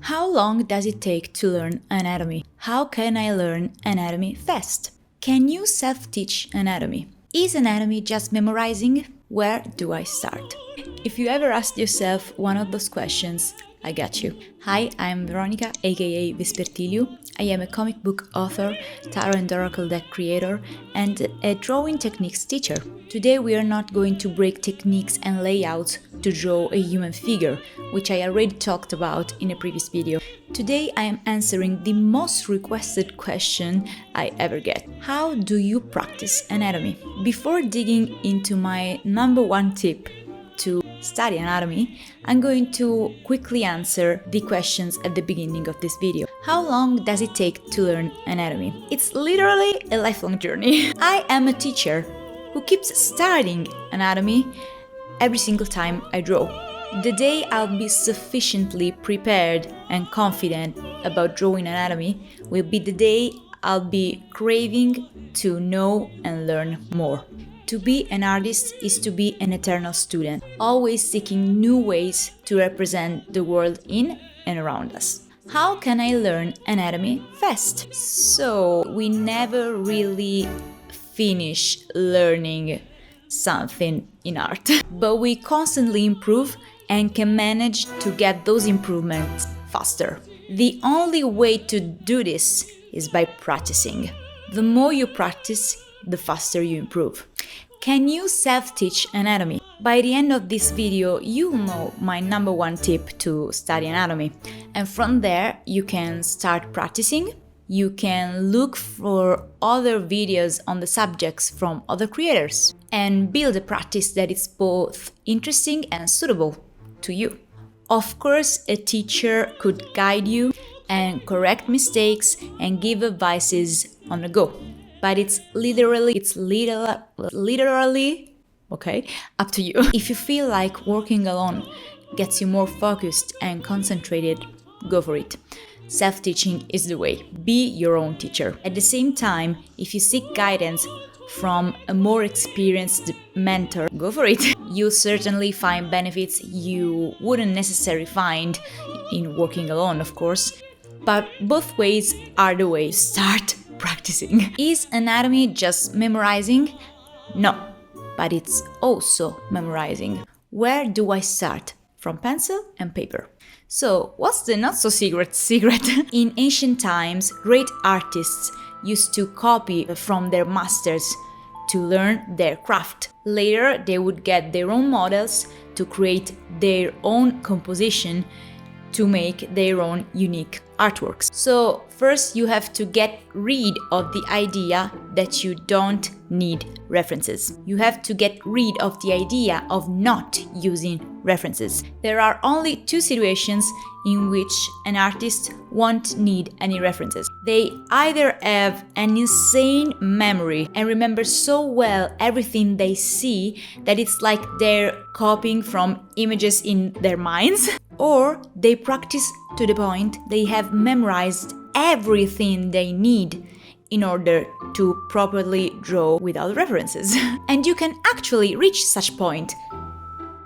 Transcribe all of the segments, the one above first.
How long does it take to learn anatomy? How can I learn anatomy fast? Can you self-teach anatomy? Is anatomy just memorizing? Where do I start? If you ever asked yourself one of those questions, I got you. Hi, I'm Veronica, aka Vespertiliu. I am a comic book author, tarot and oracle deck creator, and a drawing techniques teacher. Today we are not going to break techniques and layouts to draw a human figure, which I already talked about in a previous video. Today I am answering the most requested question I ever get. How do you practice anatomy? Before digging into my number one tip to study anatomy, I'm going to quickly answer the questions at the beginning of this video. How long does it take to learn anatomy? It's literally a lifelong journey. I am a teacher who keeps studying anatomy every single time I draw. The day I'll be sufficiently prepared and confident about drawing anatomy will be the day I'll be craving to know and learn more. To be an artist is to be an eternal student, always seeking new ways to represent the world in and around us. How can I learn anatomy fast? So, we never really finish learning something in art, but we constantly improve and can manage to get those improvements faster. The only way to do this is by practicing. The more you practice, the faster you improve. Can you self-teach anatomy? By the end of this video, you'll know my number one tip to study anatomy. And from there, you can start practicing. You can look for other videos on the subjects from other creators and build a practice that is both interesting and suitable to you. Of course, a teacher could guide you and correct mistakes and give advices on the go. But it's literally up to you. If you feel like working alone gets you more focused and concentrated, go for it. Self-teaching is the way. Be your own teacher. At the same time, if you seek guidance from a more experienced mentor, go for it. You'll certainly find benefits you wouldn't necessarily find in working alone, of course. But both ways are the way. Start practicing. Is anatomy just memorizing? No, but it's also memorizing. Where do I start? From pencil and paper. So, what's the not so secret? In ancient times, great artists used to copy from their masters to learn their craft. Later, they would get their own models to create their own composition to make their own unique artworks. So first you have to get rid of the idea that you don't need references. You have to get rid of the idea of not using references. There are only two situations in which an artist won't need any references. They either have an insane memory and remember so well everything they see that it's like they're copying from images in their minds, or they practice to the point they have memorized everything they need in order to properly draw without references. And you can actually reach such point,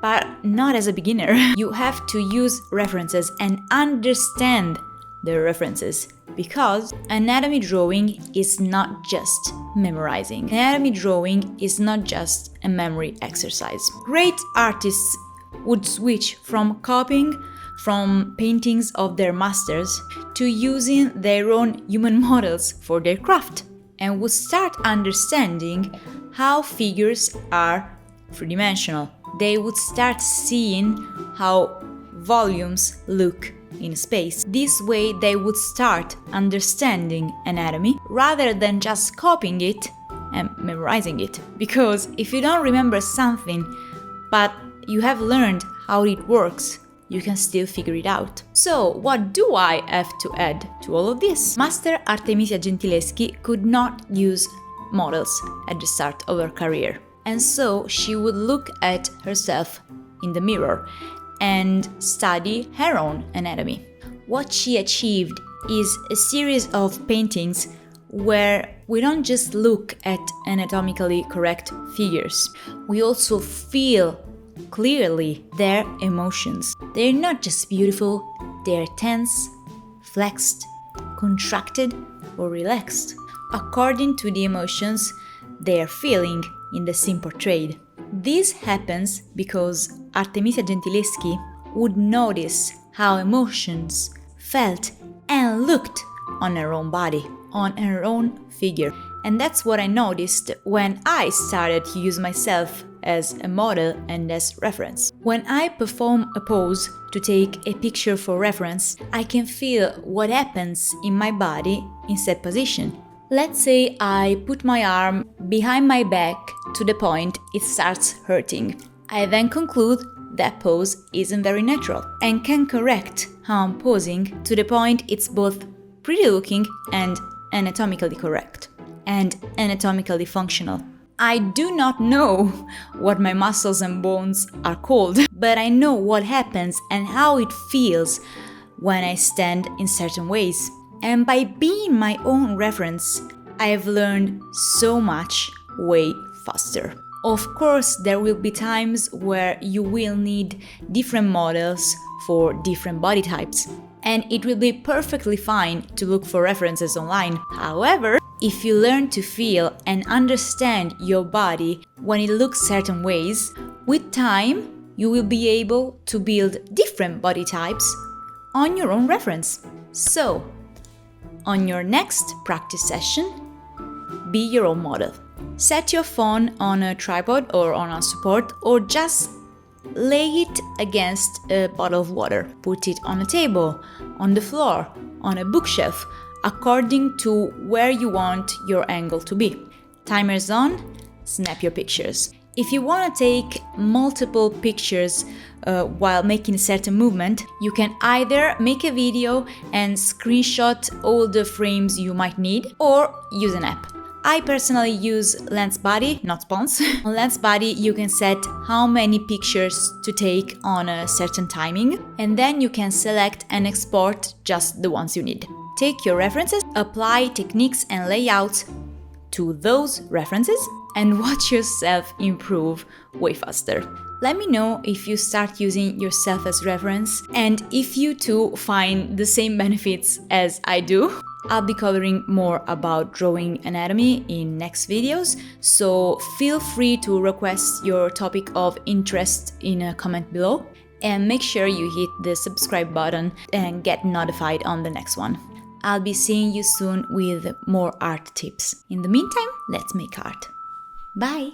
but not as a beginner. You have to use references and understand the references, because anatomy drawing is not just memorizing. Anatomy drawing is not just a memory exercise. Great artists would switch from copying from paintings of their masters to using their own human models for their craft, and would start understanding how figures are three-dimensional. They would start seeing how volumes look in space. This way they would start understanding anatomy rather than just copying it and memorizing it. Because if you don't remember something, but you have learned how it works, you can still figure it out. So, what do I have to add to all of this? Master Artemisia Gentileschi could not use models at the start of her career, and so she would look at herself in the mirror and study her own anatomy. What she achieved is a series of paintings where we don't just look at anatomically correct figures, we also feel clearly their emotions. They're not just beautiful, they're tense, flexed, contracted, or relaxed, according to the emotions they are feeling in the scene portrayed. This happens because Artemisia Gentileschi would notice how emotions felt and looked on her own body, on her own figure. And that's what I noticed when I started to use myself as a model and as reference. When I perform a pose to take a picture for reference, I can feel what happens in my body in said position. Let's say I put my arm behind my back to the point it starts hurting. I then conclude that pose isn't very natural and can correct how I'm posing to the point it's both pretty looking and anatomically correct and anatomically functional. I do not know what my muscles and bones are called, but I know what happens and how it feels when I stand in certain ways. And by being my own reference, I have learned so much way faster. Of course, there will be times where you will need different models for different body types, and it will be perfectly fine to look for references online. However, if you learn to feel and understand your body when it looks certain ways, with time you will be able to build different body types on your own reference. So, on your next practice session, be your own model. Set your phone on a tripod or on a support, or just lay it against a bottle of water. Put it on a table, on the floor, on a bookshelf, according to where you want your angle to be. Timer's on, snap your pictures. If you want to take multiple pictures while making a certain movement, you can either make a video and screenshot all the frames you might need, or use an app. I personally use LensBuddy, not Spons. On LensBuddy, you can set how many pictures to take on a certain timing, and then you can select and export just the ones you need. Take your references, apply techniques and layouts to those references, and watch yourself improve way faster. Let me know if you start using yourself as reference, and if you too find the same benefits as I do. I'll be covering more about drawing anatomy in next videos, so feel free to request your topic of interest in a comment below, and make sure you hit the subscribe button and get notified on the next one. I'll be seeing you soon with more art tips. In the meantime, let's make art. Bye!